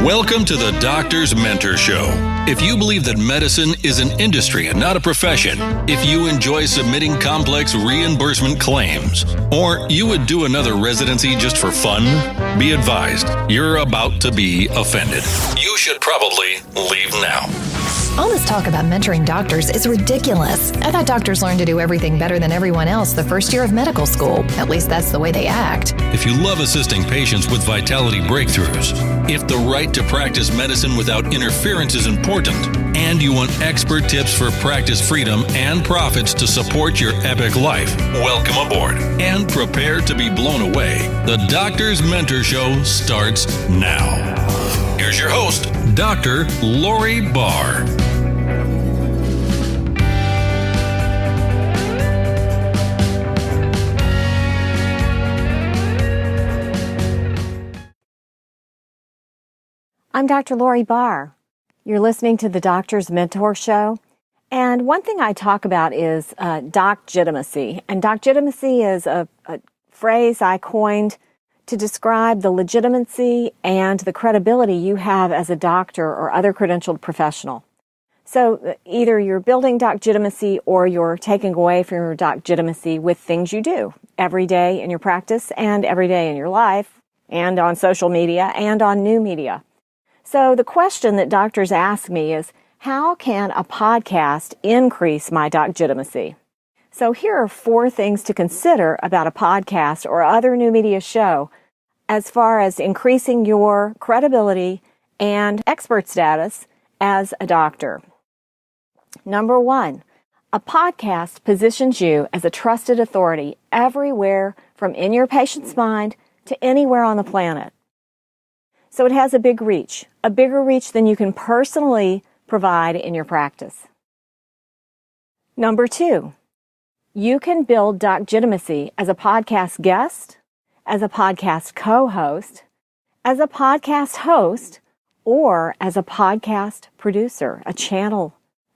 Welcome to the Doctor's Mentor Show. If you believe that medicine is an industry and not a profession, if you enjoy submitting complex reimbursement claims, or you would do another residency just for fun, be advised, you're about to be offended. You should probably leave now. All this talk about mentoring doctors is ridiculous. I thought doctors learned to do everything better than everyone else the first year of medical school. At least that's the way they act. If you love assisting patients with vitality breakthroughs, if the right to practice medicine without interference is important, and you want expert tips for practice freedom and profits to support your epic life, welcome aboard and prepare to be blown away. The Doctor's Mentor Show starts now. Here's your host, Dr. Lori Barr. I'm Dr. Lori Barr. You're listening to the Doctor's Mentor Show. And one thing I talk about is Docgitimacy. And Docgitimacy is a phrase I coined to describe the legitimacy and the credibility you have as a doctor or other credentialed professional. So either you're building Docgitimacy or you're taking away from your Docgitimacy with things you do every day in your practice and every day in your life and on social media and on new media. So the question that doctors ask me is, how can a podcast increase my Docgitimacy? So here are 4 things to consider about a podcast or other new media show as far as increasing your credibility and expert status as a doctor. Number 1, a podcast positions you as a trusted authority everywhere from in your patient's mind to anywhere on the planet. So it has a bigger reach than you can personally provide in your practice. Number 2, you can build Docgitimacy as a podcast guest, as a podcast co-host, as a podcast host, or as a podcast producer, a channel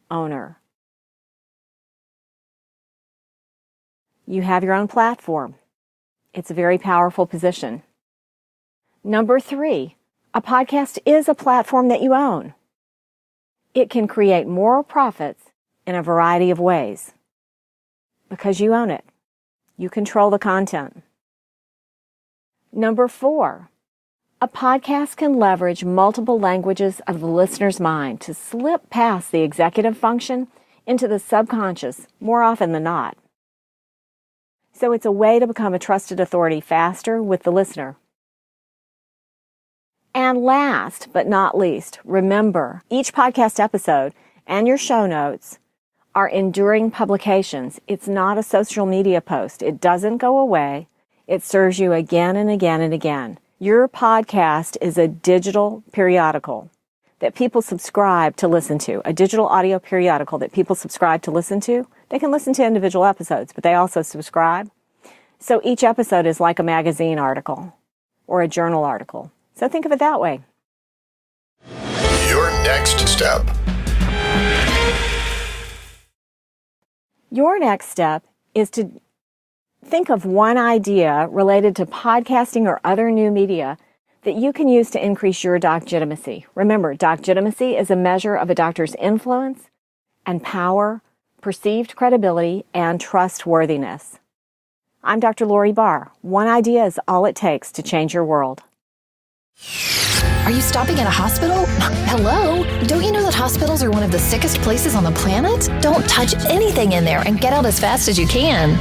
owner. You have your own platform. It's a very powerful position. Number 3, a podcast is a platform that you own. It can create more profits in a variety of ways because you own it. You control the content. Number 4, a podcast can leverage multiple languages of the listener's mind to slip past the executive function into the subconscious more often than not. So it's a way to become a trusted authority faster with the listener. And last but not least, remember, each podcast episode and your show notes are enduring publications. It's not a social media post. It doesn't go away. It serves you again and again and again. Your podcast is a digital periodical that people subscribe to listen to, a digital audio periodical that people subscribe to listen to. They can listen to individual episodes, but they also subscribe. So each episode is like a magazine article or a journal article. So think of it that way. Your next step. Your next step is to think of one idea related to podcasting or other new media that you can use to increase your Docgitimacy. Remember, Docgitimacy is a measure of a doctor's influence and power, perceived credibility, and trustworthiness. I'm Dr. Lori Barr. One idea is all it takes to change your world. Are you stopping at a hospital? Hello? Don't you know that hospitals are one of the sickest places on the planet? Don't touch anything in there and get out as fast as you can.